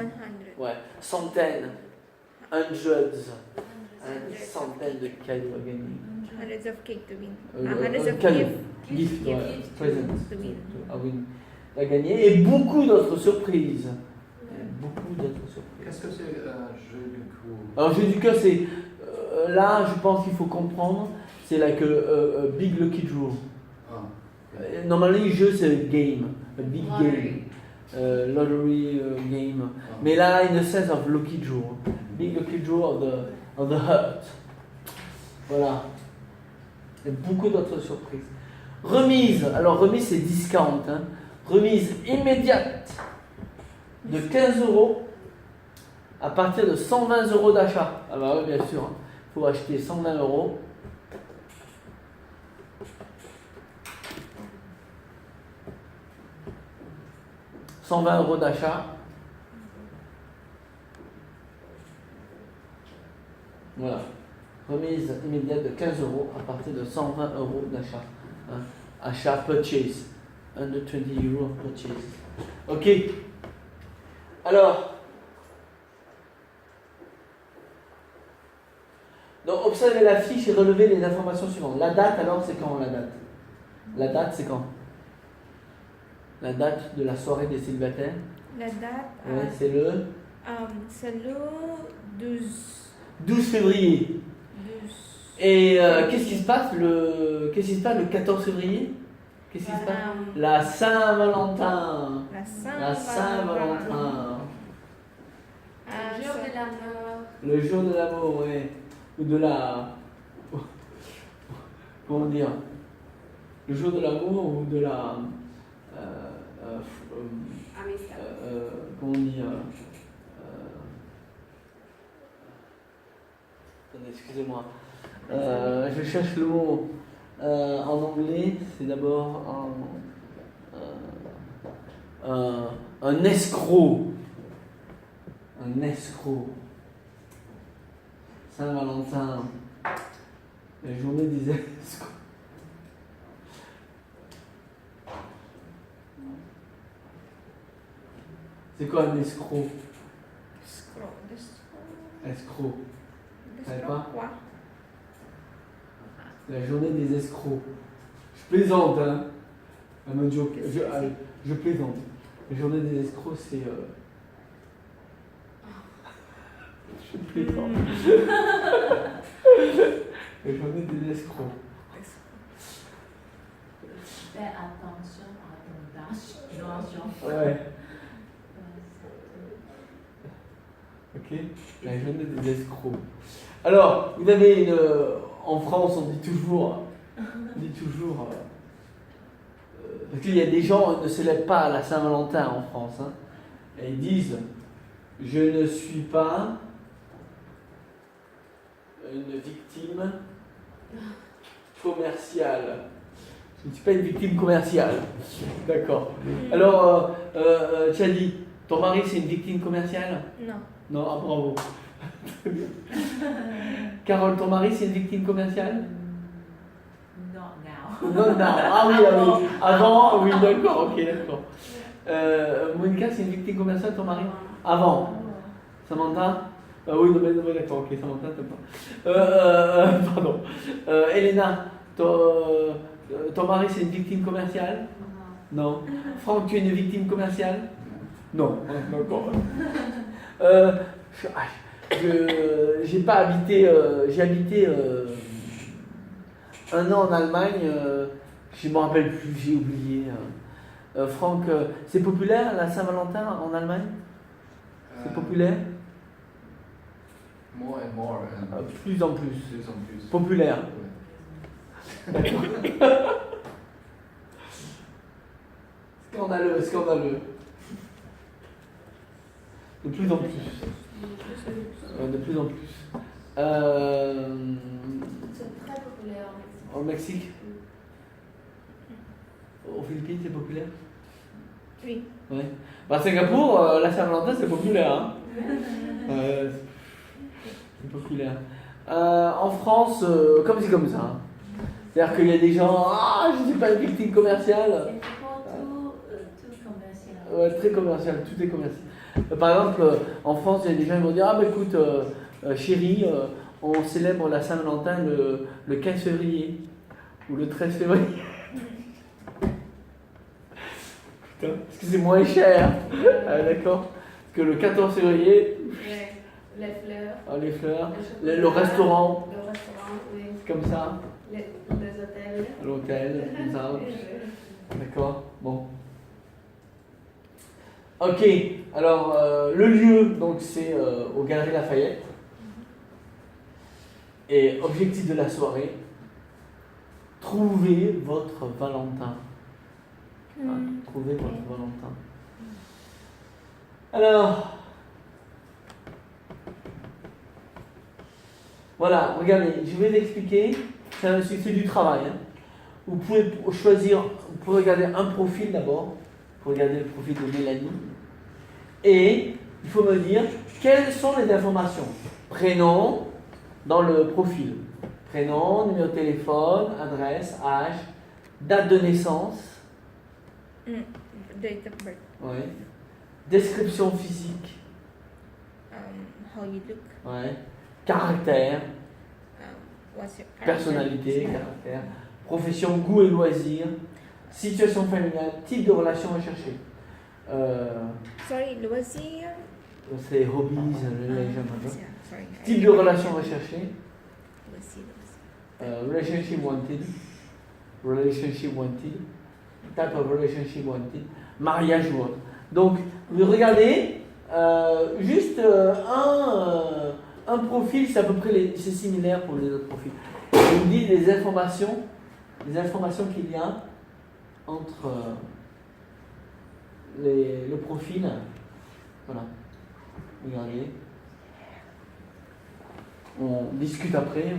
100. Ouais, centaines, hundreds, centaines de cadeaux à gagner. Hundreds of cake to win. Hundreds Hundreds of cadeaux, gift gift, ouais, presents to win. à win, à gagner, et beaucoup d'autres surprises. Beaucoup d'autres surprises. Qu'est-ce que c'est un jeu du coup? Alors, jeu du cœur, c'est là, je pense qu'il faut comprendre, c'est like a big lucky draw. Ah. Normalement, le jeu c'est game, a big game, lottery game. Ah. Mais là, in the sense of lucky draw, big lucky draw of the heart. Voilà. Et beaucoup d'autres surprises. Remise, alors remise c'est discount, hein. Remise immédiate de 15 € à partir de 120 € d'achat. Ah bah oui, bien sûr, il faut acheter 120 €. « 120 € d'achat. Voilà. Remise immédiate de 15 € à partir de 120 € d'achat. Hein. Achat purchase. Under 20 € purchase. Ok. Alors. Donc, observez la fiche et relevez les informations suivantes. La date, alors, c'est quand la date? La date, c'est quand? La date de la soirée des célibataires? La date, Ouais, c'est le le 12 février. 12. Et qu'est-ce qui se passe le 14 février? Qu'est-ce qui se passe? La Saint-Valentin. La Saint-Valentin. Le jour de l'amour. Le jour de l'amour, ouais. Ou de la... Comment dire? Le jour de l'amour ou de la... Amistad. comment dire? Attendez, excusez-moi. Je cherche le mot en anglais. C'est d'abord un escroc. Un escroc. Saint-Valentin. La journée des escrocs. C'est quoi un escroc? Escroc. Vous savez pas? Quoi? La journée des escrocs. Je plaisante, hein. I'm a joke. Je plaisante. La journée des escrocs, c'est... Je plaisante. La journée des escrocs. Fais attention à ton tâche. Ouais. Ok. La journée des escrocs. Alors, vous avez une... En France, on dit toujours... parce qu'il y a des gens qui ne célèbrent pas la Saint-Valentin en France. Hein, et ils disent... Je ne suis pas une victime commerciale. Je ne suis pas une victime commerciale. D'accord. Alors, Tchadi, ton mari c'est une victime commerciale? Non. Non, ah bravo. Très bien. Carole, ton mari c'est une victime commerciale? Not now. Non, non. Ah oui, ah oui. Avant, oui, d'accord, ok, d'accord. Monica, c'est une victime commerciale, ton mari? Avant. Samantha? Oui, non, mais d'accord, ok, Samantha, t'as pas. Pardon. Elena, ton mari c'est une victime commerciale? Non. Franck, tu es une victime commerciale? Non. D'accord. J'ai pas habité, j'ai habité 1 an en Allemagne, je me rappelle plus, j'ai oublié. Franck, c'est populaire la Saint-Valentin en Allemagne? C'est populaire? More and more. Plus en plus. Plus en plus. Populaire. Ouais. D'accord. Scandaleux, scandaleux. De plus en plus. De plus en plus. C'est très populaire Au Mexique? Aux Philippines, c'est populaire? Oui. Ouais. Bah, Singapour, la Saint-Valentin, c'est populaire. Hein. C'est populaire. En France, comme c'est comme ça. Hein. C'est-à-dire qu'il y a des gens, je ne suis pas une victime commerciale. C'est pour tout commercial. Ouais, très commercial, tout est commercial. Par exemple, en France, il y a des gens qui vont dire: ah, bah écoute, chérie, on célèbre la Saint-Valentin le 15 février ou le 13 février. Putain, parce que c'est moins cher, d'accord? Que le 14 février, Les fleurs. les fleurs, le le restaurant, Le restaurant, oui. c'est comme ça, Les hôtels. l'hôtel, comme ça. D'accord? Bon. Ok, alors le lieu, donc c'est aux Galeries Lafayette. Et objectif de la soirée, trouvez votre Valentin. Trouvez votre Valentin. Alors, voilà, regardez, je vais l'expliquer. C'est du travail. Hein. Vous pouvez choisir, vous pouvez regarder un profil d'abord. Vous pouvez regarder le profil de Mélanie. Et il faut me dire quelles sont les informations. Prénom dans le profil. Prénom, numéro de téléphone, adresse, âge, date de naissance. Date of birth. Ouais. Description physique. How you look. Ouais. Caractère. What's your Personnalité, caractère. Profession, goût et loisirs. Situation familiale. Type de relation recherchée. Sorry, loisir. C'est hobbies, relation. Sorry. Type de relation recherchée. Loisir. Relationship wanted. Relationship wanted. Type of relationship wanted. Mariage ou autre. Donc, vous regardez, juste un profil, c'est à peu près c'est similaire pour les autres profils. Je vous dis les informations qu'il y a entre le profil. Voilà. Regardez. On discute après.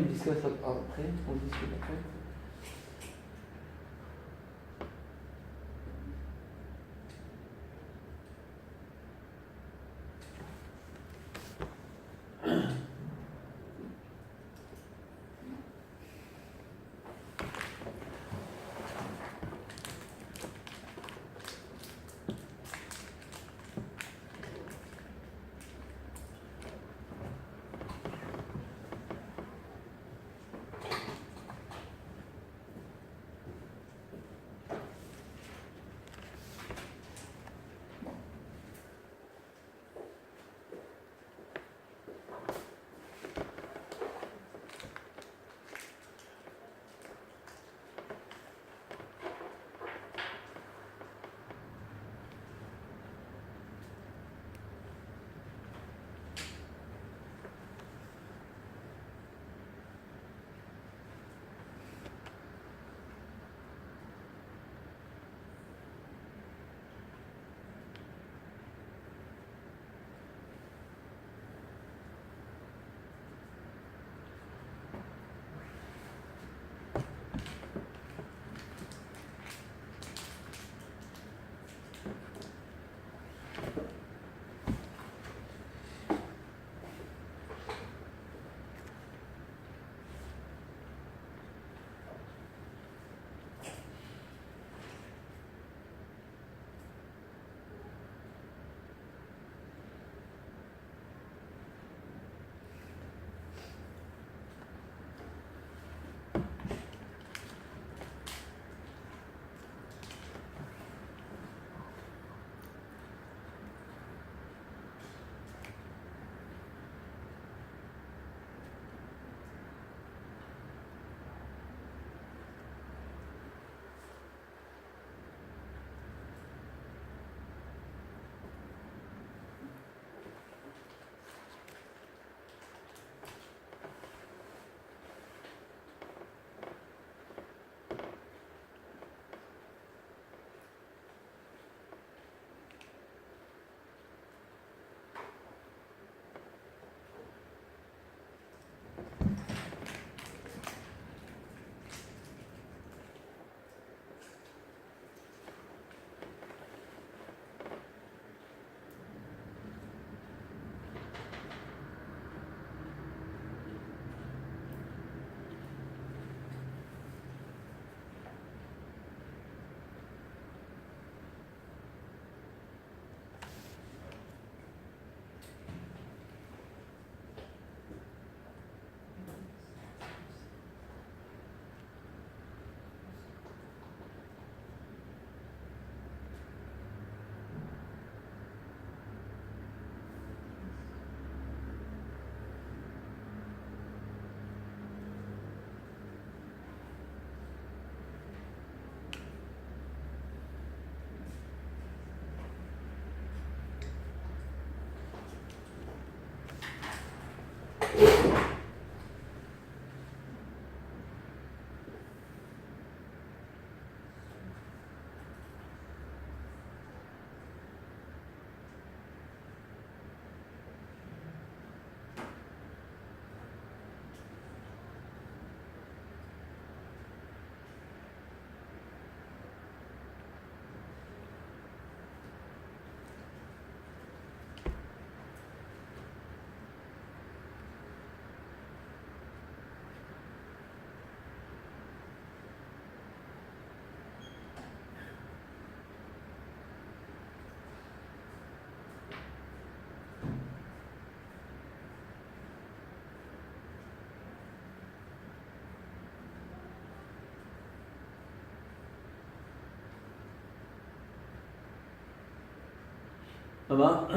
Ça va?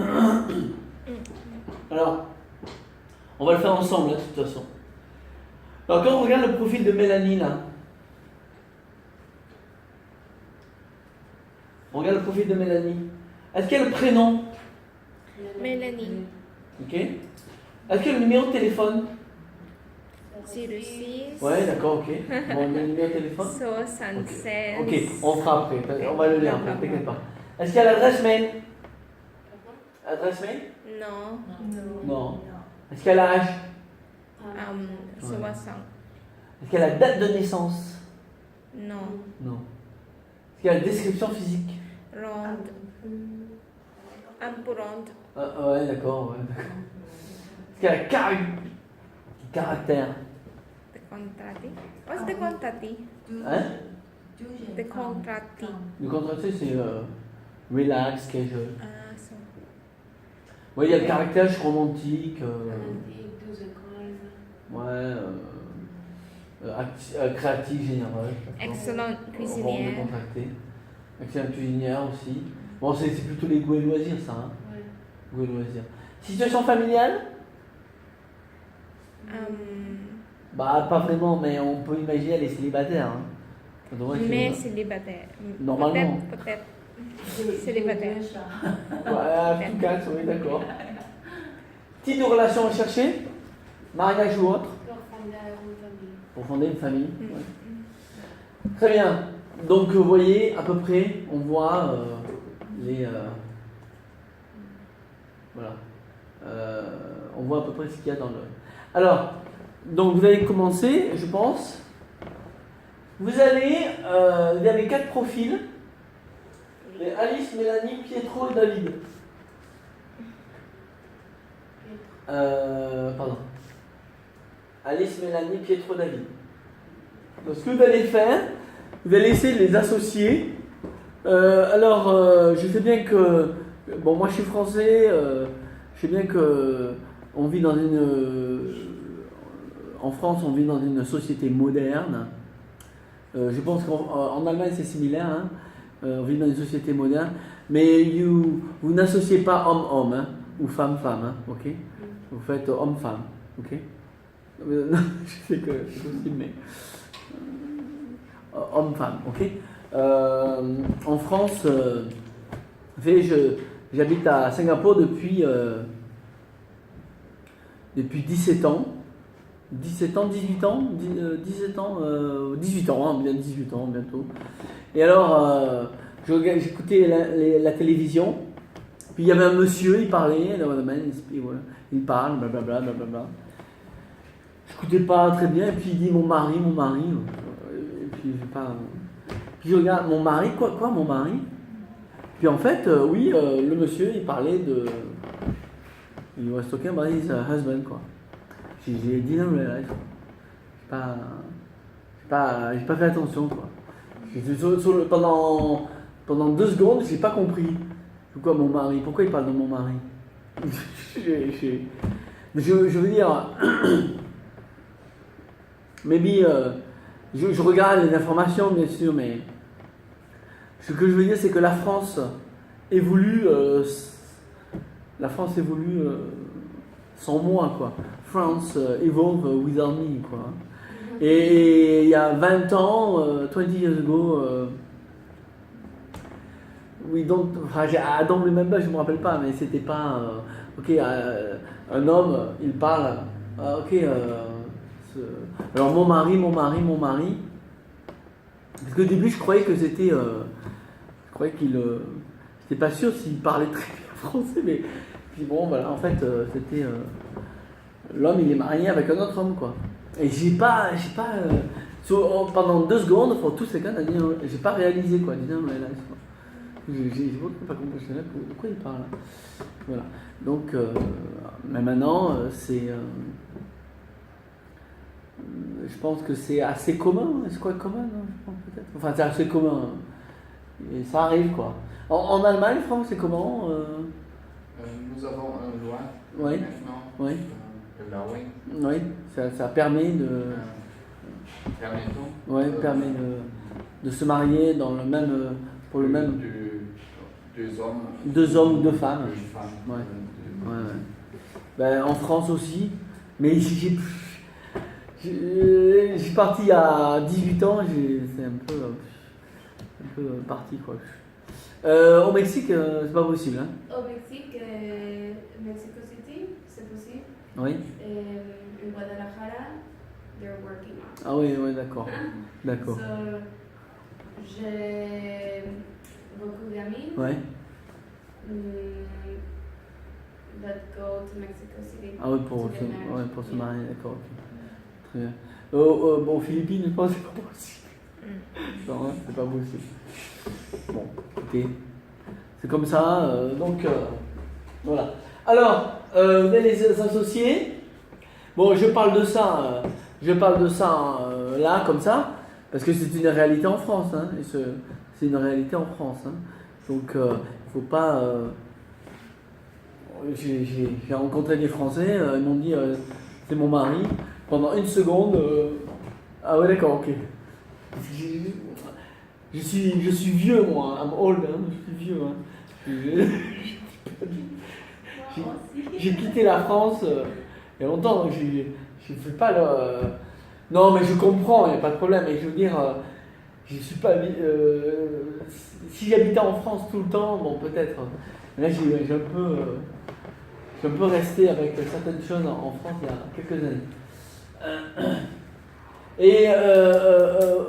Alors, on va le faire ensemble, là, de toute façon. Alors, quand on regarde le profil de Mélanie, là, on regarde le profil de Mélanie. Est-ce qu'il y a le prénom? Mélanie. Ok. Est-ce qu'il y a le numéro de téléphone? 06 Ouais, d'accord, ok. Bon, le numéro de téléphone? 76. Ok, on fera après. On va le lire après, t'inquiète pas. Est-ce qu'il y a l'adresse mail? Adresse mail? Non. Non. Est-ce qu'il y a l'âge? 60. Est-ce qu'il y a la date de naissance? Non. Non. Est-ce qu'il y a la description physique? Ronde. Un peu ronde. Ouais, d'accord, ouais, d'accord. Est-ce qu'il y a la caractère? Te contrati. What's the contrati? Hein? The contrati. Le contracté, c'est relax, casual. Ah, so. Ouais, il y a le caractère, je suis romantique. Ouais, créatif, généreux. Excellent Forme de cuisinière. contracté. Excellent cuisinière aussi. Bon, c'est plutôt les goûts et loisirs, ça. Hein? Ouais. Goûts et loisirs. Situation familiale? Bah, pas vraiment, mais on peut imaginer elle est célibataire. Hein. Mais célibataire. Normalement. Peut-être. Célibataire. Ouais, tout cas, oui, d'accord. Type de relation recherchée? Mariage ou autre? Pour fonder une famille. Ouais. Très bien. Donc, vous voyez, à peu près, on voit les. Voilà. On voit à peu près ce qu'il y a dans le. Alors, donc vous allez commencer, je pense. Vous avez 4 profils. Les Alice, Mélanie, Pietro et David. Pardon. Alice, Mélanie, Pietro, David. Donc, ce que vous allez faire, vous allez essayer de les associer. Je sais bien que. Bon, moi je suis français. Je sais bien que. On vit dans en France, on vit dans une société moderne. Je pense qu'en Allemagne c'est similaire. Hein. On vit dans une société moderne. Mais vous n'associez pas homme-homme hein, ou femme-femme. Hein, ok? Vous faites homme-femme. Ok? Non, je sais que c'est possible, mais. Homme-femme. Ok? En France, j'habite à Singapour depuis 17 ans. 17 ans, 18 ans, 17 ans, 18 ans, hein, bien 18 ans bientôt. Et alors, j'écoutais la télévision, puis il y avait un monsieur, il parlait, il parle, blablabla, blablabla. J'écoutais pas très bien, et puis il dit mon mari, et puis puis je regarde, mon mari, quoi, mon mari? Puis en fait, oui, le monsieur, il parlait de. Il was talking about his husband, quoi. J'ai dit non, mais là, j'ai pas fait attention, quoi. Pendant 2 secondes, j'ai pas compris. Pourquoi mon mari? Pourquoi il parle de mon mari? Je veux dire, maybe, je regarde les informations, bien sûr, mais ce que je veux dire, c'est que la France évolue sans moi, quoi. France evolve without me, quoi. Et il y a 20 ans, 20 years ago, I don't remember, je me rappelle pas, mais c'était pas, un homme, il parle, alors mon mari, parce qu'au début je croyais que c'était, j'étais pas sûr s'il parlait très bien français, mais puis bon, voilà, en fait, c'était, l'homme il est marié avec un autre homme, quoi. Et pendant 2 secondes, pour tous ces cas, j'ai pas réalisé, quoi. J'ai pas compris, de quoi il parle, là. Voilà. Donc, mais maintenant, je pense que c'est assez commun. C'est quoi commun, non, je pense, peut-être. Enfin, c'est assez commun. Et ça arrive, quoi. En Allemagne, France, c'est comment Nous avons une loi oui. maintenant. Oui. Allowing. Oui, ça permet de. Permettons. Ouais, permet de se marier dans le même, pour le même. Du 2 hommes. 2 hommes ou 2 femmes. 2 femmes. Ouais. Ouais, ouais. Ben, en France aussi, mais j'ai parti à 18 ans, c'est un peu parti quoi. Au Mexique, c'est pas possible, hein? Au Mexique, Mexico City, c'est possible. Oui. In Guadalajara, they're working on. Ah oui, oui, d'accord. D'accord. So, j'ai beaucoup d'amis Ouais. that go to Mexico City. Ah oui, pour to get married. ouais, pour se Yeah. marier, d'accord. Ok. Très bien. Bon, aux Philippines, je pense que c'est pas possible. Non, hein, c'est pas possible. Bon, écoutez, c'est comme ça, donc voilà. Alors, vous allez les associer. Bon, je parle de ça là, comme ça, parce que c'est une réalité en France, hein, et c'est une réalité en France. Hein. Donc, il faut pas. J'ai rencontré des Français, ils m'ont dit c'est mon mari. Pendant une seconde, ah ouais, d'accord, ok. Je suis vieux, moi, I'm old, hein, je suis vieux. Hein. J'ai quitté la France il y a longtemps, donc je ne fais pas le. Non, mais je comprends, il n'y a pas de problème. Mais je veux dire, je suis pas. Si j'habitais en France tout le temps, bon, peut-être. Là, j'ai un peu resté avec certaines choses en France il y a quelques années. Et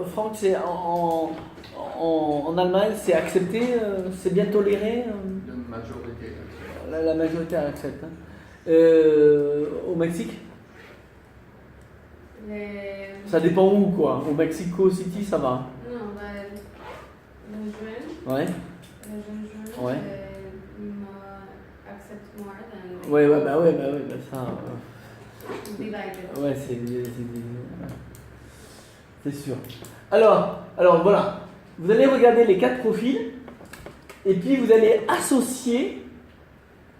Franck, c'est en Allemagne, c'est accepté, c'est bien toléré. La majorité. La majorité accepte. Hein. Au Mexique, ça dépend où, quoi. Au Mexico City, ça va. Non, le jeune. Ouais. Le jeune. Ouais. Accepte more than. Ouais, ça. Divided. Ouais, c'est sûr. Alors, voilà. Vous allez regarder les 4 profils et puis vous allez associer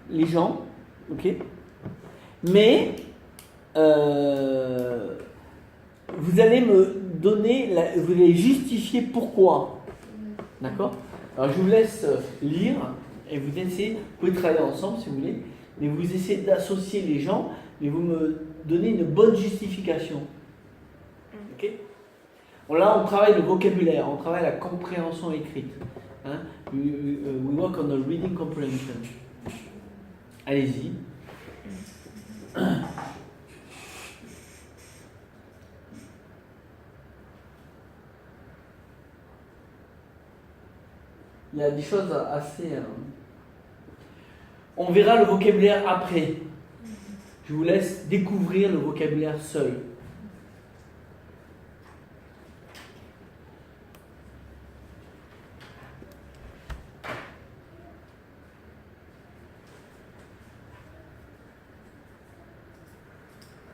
les gens, ok? Mais vous allez me donner, vous allez justifier pourquoi, d'accord? Alors je vous laisse lire et vous essayez, vous pouvez travailler ensemble si vous voulez, mais vous essayez d'associer les gens, mais vous me donnez une bonne justification, ok? Bon, là on travaille le vocabulaire, on travaille la compréhension écrite. Hein? We work on the reading comprehension. Allez-y. Il y a des choses assez... On verra le vocabulaire après. Je vous laisse découvrir le vocabulaire seul.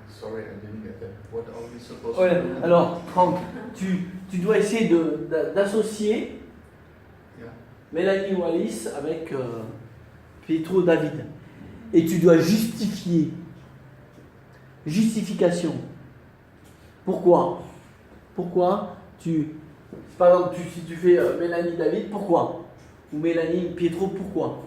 Sorry, I didn't get that. What are we supposed Ouais, to do? alors, Franck, tu dois essayer d'associer Yeah. Mélanie Wallis avec Pietro David. Et tu dois justifier. Justification. Pourquoi? Pourquoi par exemple, si tu fais Mélanie David, pourquoi? Ou Mélanie Pietro, pourquoi?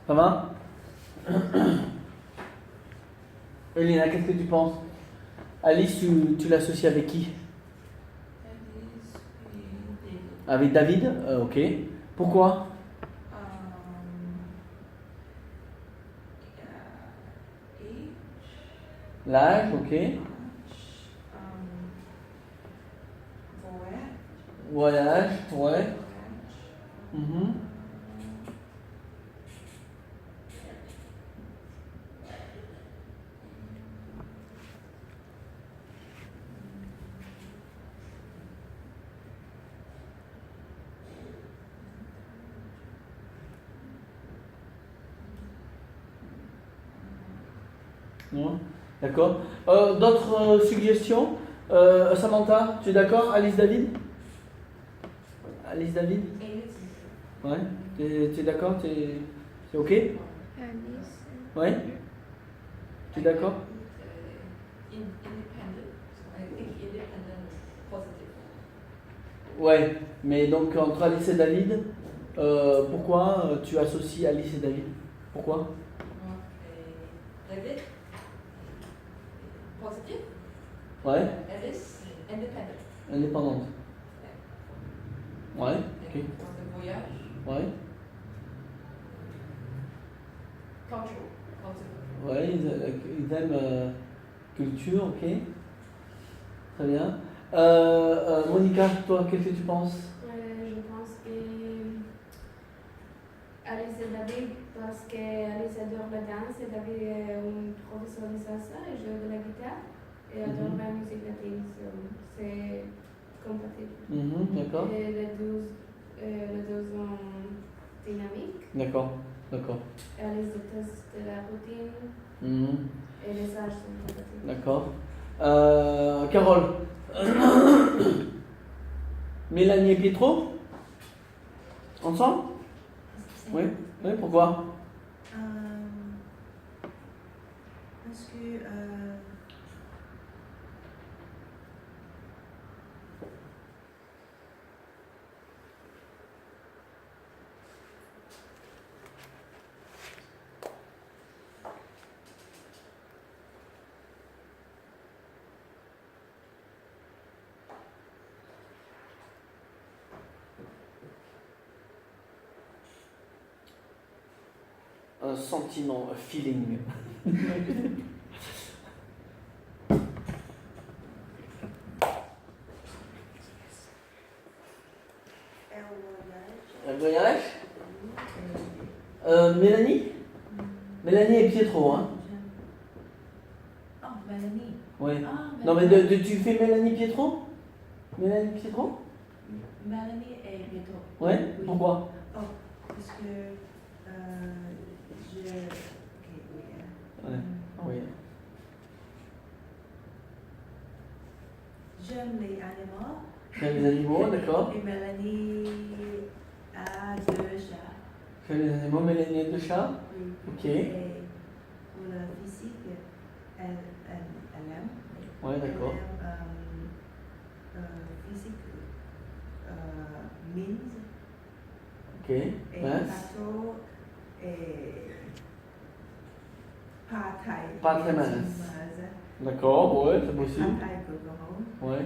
Ça va? Elina, qu'est-ce que tu penses? Alice, tu l'associes avec qui? Avec David? Ok. Pourquoi? L'âge, ok. Voyage, ouais. Mhm. Non? D'accord. D'autres suggestions? Samantha, tu es d'accord? Alice David? Alice David? Ouais. Tu es d'accord? C'est ok? Alice. Ouais. Tu es d'accord? Independent. So I think independent positive. Ouais. Mais donc entre Alice et David, pourquoi tu associes Alice et David? Pourquoi? David positive. Ouais. Alice independent. Indépendante. Ouais. Ok. Pour le voyage. Ouais. Cultural. Cultural. Ouais. Ils aiment culture, ok. Très bien. Monica, toi, qu'est-ce que tu penses? Je pense que Alice et David, parce que Alice adore la danse et David est un professeur de salsa et joue de la guitare et adore la musique latine. C'est compatible. D'accord. Et les deux sont dynamiques. D'accord. D'accord. Alice déteste la routine Mhm. et les âges sont compatibles. D'accord. Carole. Mélanie et Pietro? Ensemble? Oui. Oui, pourquoi? Parce que Un sentiment, un feeling. Un voyage? Mélanie? Mélanie et Pietro, hein? Oh, Mélanie. Oui. Ah, Non, mais tu fais Mélanie Pietro? Mélanie Pietro? Mélanie et Pietro. Ouais. Oui. Pourquoi? Oh, parce que je. Ok, oui. Ouais. Oui. J'aime les animaux. J'aime les animaux, d'accord. Et Mélanie a 2 chats. J'aime les animaux, Mélanie et 2 chats. Oui. Ok. Et pour la physique, elle aime. Ouais, d'accord. Elle aime physique, mines Ok. et Mince. bateau et pas taille. Pas très mince. D'accord, ouais, c'est possible. Pas taille pour Ouais.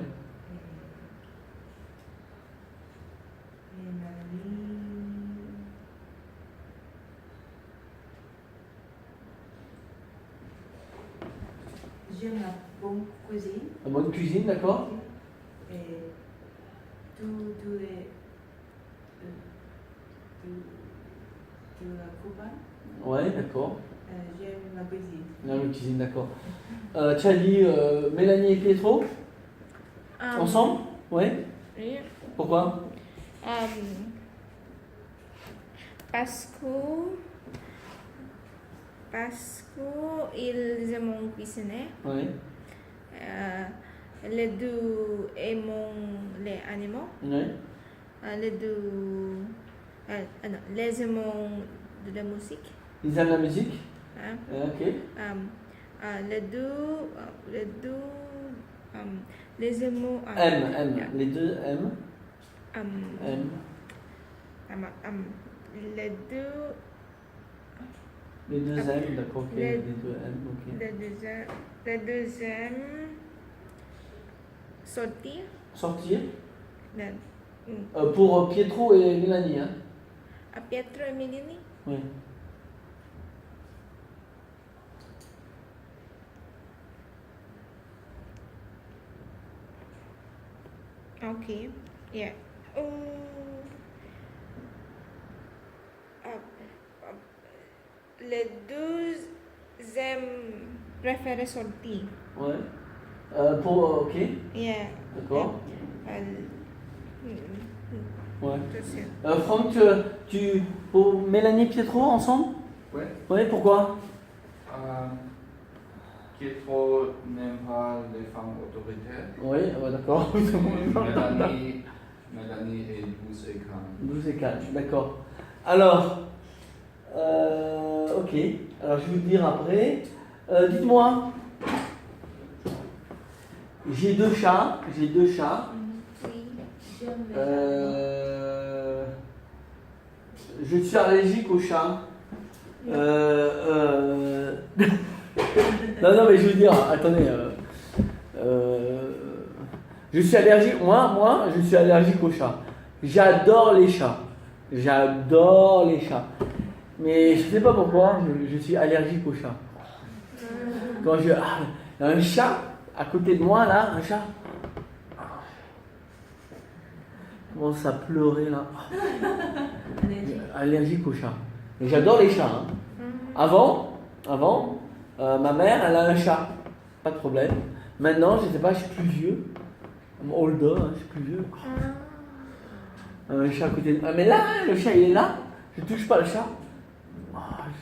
Et Mélanie. J'aime la bonne cuisine. La bonne cuisine, d'accord. Et tout est. De la Cuba. Ouais, d'accord. J'aime la cuisine. La bonne cuisine, d'accord. Tu as dit Mélanie et Pietro? Ensemble? Ouais. Oui. Pourquoi? Parce qu'ils aiment cuisiner. Ouais. Les deux aiment les animaux. Ouais. Les deux non, les aiment de la musique. Ils aiment la musique? Hein. Ok. Les deux les aimants Aiment. Les deux aiment. Aiment. les deux Les deux Après, M, d'accord, ok. les- Les deux M, ok. Le deuxième, sortir. Sortir Le- pour Pietro et Mélanie, hein. à Pietro e Melanie. Oui. Ok, yeah. Les deux aiment préférer sortir. Ouais. Ok, Yeah. d'accord. Ouais. Je sais. Franck, pour Mélanie et Pietro ensemble? Ouais. Ouais, pourquoi? Pietro n'aime pas les femmes autoritaires. Oui, ouais, d'accord. Mélanie est douce et calme. 12 et 4, d'accord. Alors, ok. Alors, je vais vous dire après. Dites-moi. J'ai deux chats. Oui. J'aime les Je suis allergique aux chats. Non, mais je veux dire, attendez. Je suis allergique. Moi, je suis allergique aux chats. J'adore les chats. J'adore les chats. Mais je sais pas pourquoi, je suis allergique aux chats. Quand il y a un chat à côté de moi, là, un chat. Commence à pleurer, là. Allergique aux chats. Mais j'adore les chats. Hein. Avant, ma mère, elle a un chat. Pas de problème. Maintenant, je sais pas, je suis plus vieux. I'm older, hein, je suis plus vieux. Un chat à côté de... Ah, mais là, le chat, il est là. Je touche pas le chat.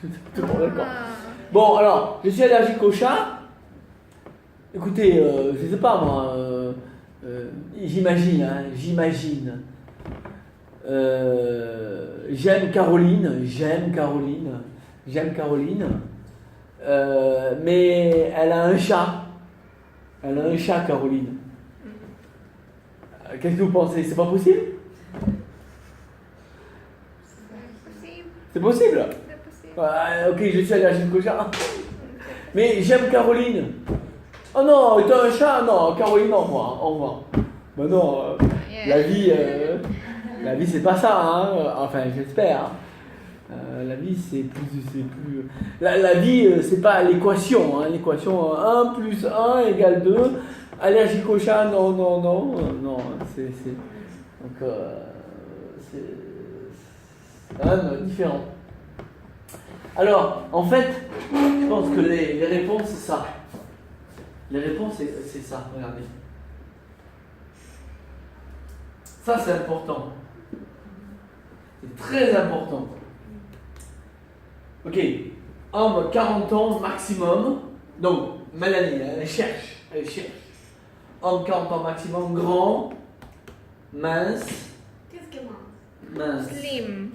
Je suis tout d'accord. Bon, alors, je suis allergique aux chats. Écoutez, je sais pas moi, j'imagine. J'aime Caroline. Mais elle a un chat. Caroline. Qu'est-ce que vous pensez? C'est pas possible? C'est possible? Ok, je suis allergique au chat. Mais j'aime Caroline. Oh non, t'as un chat? Non, Caroline, au revoir. Ben non, la vie c'est pas ça, hein. Enfin, j'espère. La vie c'est plus. La vie c'est pas l'équation, hein. L'équation 1 plus 1 égale 2. Allergique au chat, non. C'est donc c'est quand même différent. Alors, en fait, je pense que les réponses c'est ça. Les réponses c'est ça, regardez. Ça c'est important. C'est très important. Ok, homme 40 ans maximum. Donc, Mélanie, elle cherche. Homme 40 ans maximum, grand, mince. Qu'est-ce que moi? Mince. Slim.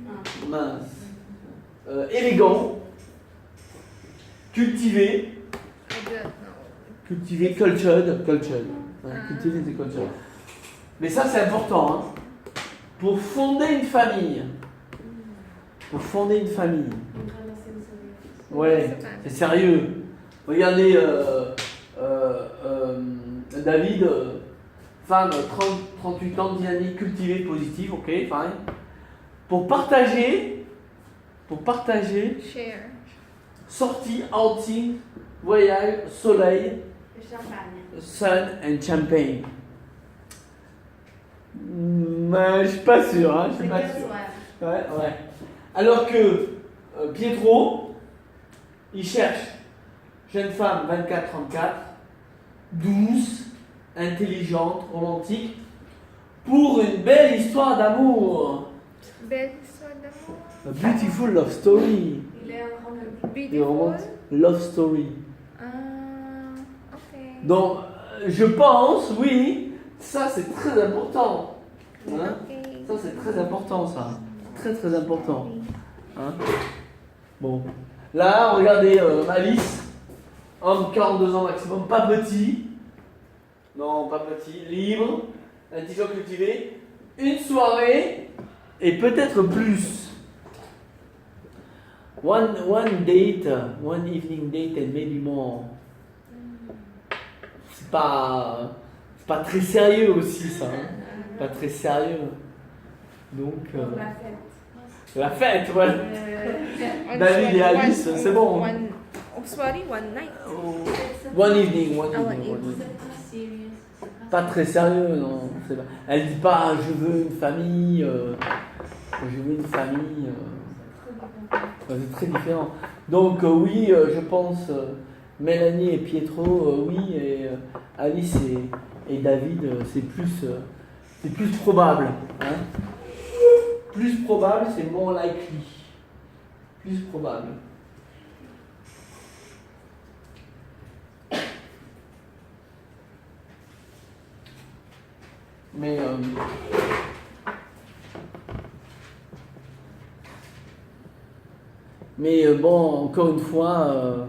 Élégant. Cultivé. I don't know. Cultured. Ouais, cultivé, c'est cultured. Mais ça, c'est important. Hein. Pour fonder une famille. Une relation sérieuse. Ouais, c'est sérieux. Regardez, David, femme, 38 ans, dynamique, cultivée, positive, ok, fine. Pour partager, Share. sortie, outing, voyage, soleil, Le champagne. sun and champagne. Mais je suis pas sûr, hein, je suis C'est pas que sûr. soir. Ouais. Alors que Pietro, il cherche jeune femme 24-34, douce, intelligente, romantique, pour une belle histoire d'amour. Belle histoire d'amour. A beautiful love story. Il est un romantique. Une Beautiful. romance love story. Ok. Donc, je pense, oui, ça c'est très important. Hein? Ok. Ça c'est très important, ça. Très important. Hein? Bon. Là, regardez Alice. Homme 42 ans maximum, pas petit. Non, pas petit. Libre. Intelligent, cultivé. Une soirée et peut-être plus. one date, one evening date and maybe more. C'est pas très sérieux aussi ça. Hein. Pas très sérieux. Donc Pour la fête. la fête, voilà. On David et one- Alice, c'est bon. Oh, sorry, one night. One evening, one Ah, one evening. evening. C'est pas sérieux. c'est Pas très sérieux, non. C'est pas. Elle dit pas je veux une famille. Je veux une famille. C'est très différent. Donc oui, je pense Mélanie et Pietro, oui, et Alice et David, c'est plus probable. Hein. Plus probable, c'est more likely. Plus probable. Mais bon, encore une fois,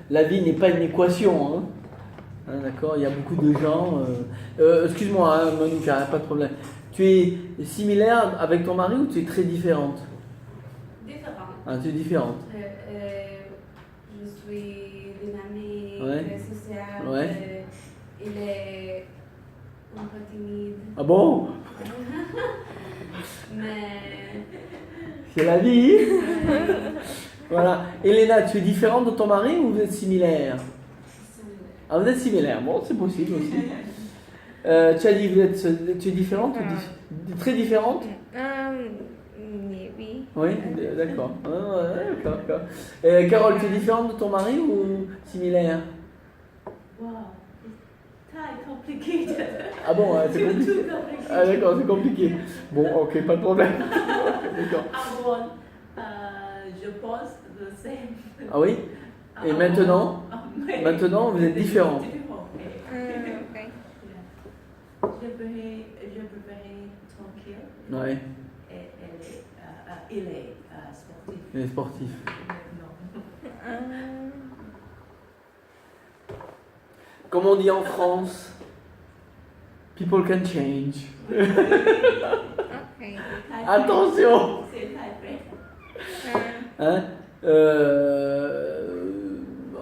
la vie n'est pas une équation. Hein. Hein, d'accord, il y a beaucoup de gens. Excuse-moi, hein, Monica, pas de problème. Tu es similaire avec ton mari ou tu es très différente? Différent. Ah, tu es différente. Je suis dynamique, Ouais. très sociale. Ouais. Il est un peu timide. Ah bon? Mais C'est la vie. Voilà. Elena, tu es différente de ton mari ou vous êtes similaire? Ah, vous êtes similaire. Bon, c'est possible aussi. Tu as dit, tu es différente ou très différente? Oui. Oui, d'accord. Ah, ouais, d'accord. Carole, tu es différente de ton mari ou similaire? Wow, it's très compliqué. Ah bon, c'est compliqué. Too compliqué. Ah d'accord, c'est compliqué. Bon, ok, pas de problème. D'accord. Avant, je pense le same. Ah oui? Et maintenant? Mais- Maintenant, vous êtes différents. Différents, Ok. Je préférais tranquille. Ouais, Et il est sportif. il est sportif. Non. Comme on dit en France, people can change. Ok. Attention! C'est très vrai. Hein?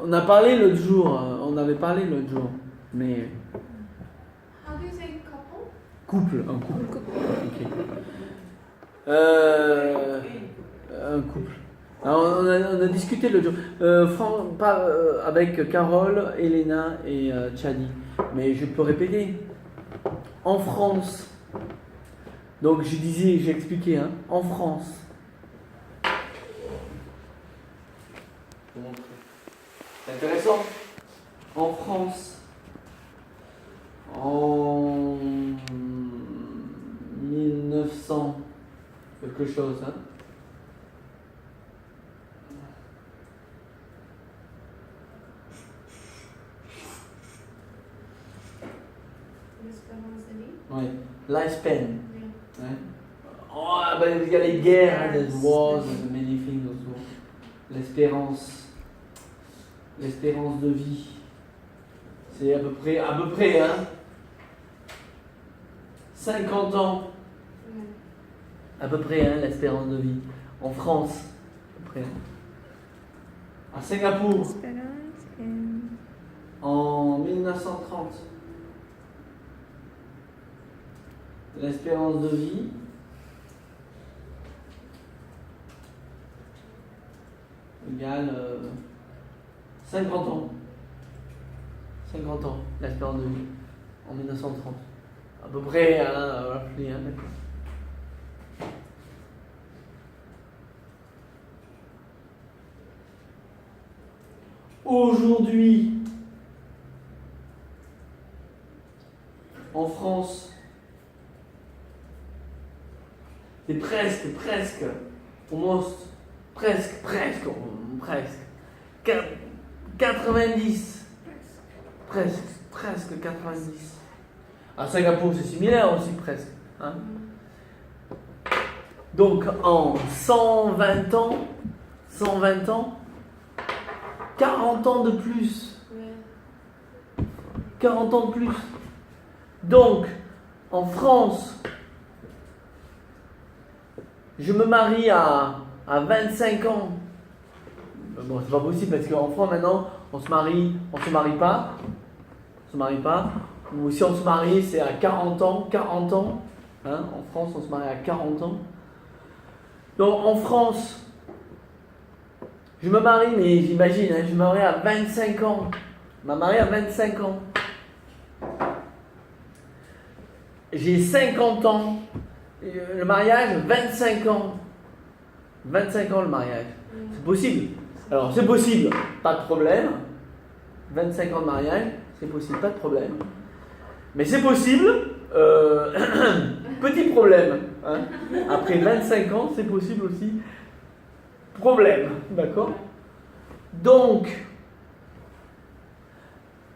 On a parlé l'autre jour, on avait parlé l'autre jour, mais How do you say couple? couple, un couple. Ok. Un couple. Alors, on a discuté l'autre jour, avec Carole, Elena et Chadi, mais je peux répéter. En France, donc j'ai expliqué, hein, en France. C'est intéressant. En France, en 1900, quelque chose, hein. l'espérance de vie. Oui, lifespan. Oui. Ouais. Oh, ben, il y a les guerres, hein, there's wars, there's many things also. L'espérance de vie. C'est à peu près, hein. 50 ans, Ouais. à peu près, hein, l'espérance de vie. En France, à peu près. À Singapour, Esperance and en 1930. L'espérance de vie. Égale 50 ans. 50 ans, l'espérance de vie. En 1930. À peu près, hein, roughly, hein, d'accord. Aujourd'hui, en France, c'est presque, almost, presque, 90, presque 90. À Singapour, c'est similaire aussi, presque. Hein? Donc, en 120 ans, 40 ans de plus. Ouais. 40 ans de plus. Donc, en France, je me marie à à 25 ans. Bon, c'est pas possible parce qu'en France maintenant, on se marie pas. On se marie pas. Ou si on se marie, c'est à 40 ans. Hein, en France, on se marie à 40 ans. Donc en France, je me marie, mais j'imagine, hein, je me marie à 25 ans. Je me marie à 25 ans. J'ai 50 ans. Le mariage, 25 ans. 25 ans le mariage. C'est possible. Alors c'est possible, pas de problème. 25 ans de mariage, c'est possible, pas de problème. Mais c'est possible, petit problème. Hein. Après 25 ans, c'est possible aussi. Problème, d'accord? Donc,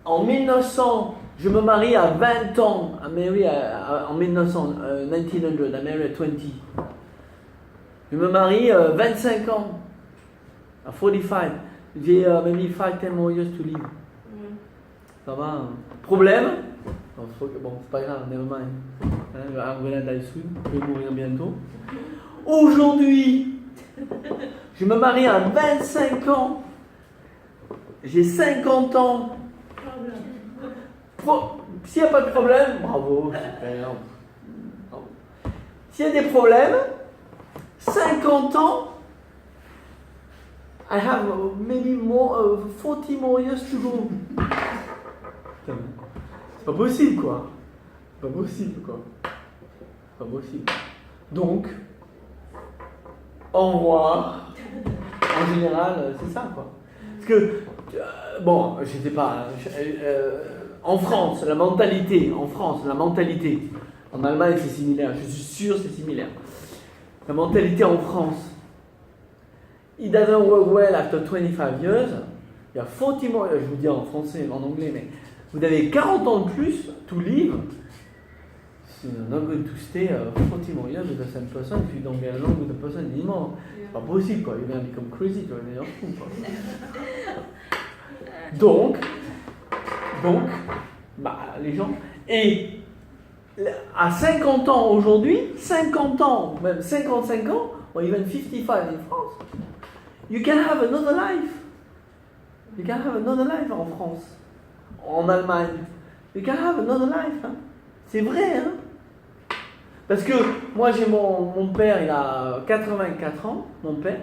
en 1900, je me marie à 20 ans. En 1900, I marry at 20. Je me marie 25 ans. À 45. J'ai maybe 5-10 more years to live. Ça va? Hein? Problème? Bon, c'est pas grave, never mind. I'm gonna die soon. Je vais mourir bientôt. Aujourd'hui, je me marie à 25 ans. J'ai 50 ans. S'il n'y a pas de problème, bravo, super. Bravo. S'il y a des problèmes, 50 ans, I have maybe more, 40 more years to go. C'est pas possible, quoi. C'est pas possible, quoi. C'est pas possible. Donc, au revoir. En général, c'est ça, quoi. Parce que, bon, je sais pas, en France, la mentalité, en Allemagne c'est similaire, je suis sûr c'est similaire. La mentalité en France, it doesn't work well after 25 years, il y a 40 more, je vous dis en français, en anglais, mais vous avez 40 ans de plus to live, you're not going to stay 40 more years with the same person if you don't get along with the person anymore. C'est pas possible, quoi, you're gonna become crazy, tu vas devenir fou, quoi. Donc, les gens, et à 50 ans aujourd'hui, 50 ans, même 55 ans, or even 55 in France, you can have another life. You can have another life en France, en Allemagne. You can have another life. Hein. C'est vrai, hein. Parce que moi j'ai mon père, il a 84 ans, mon père.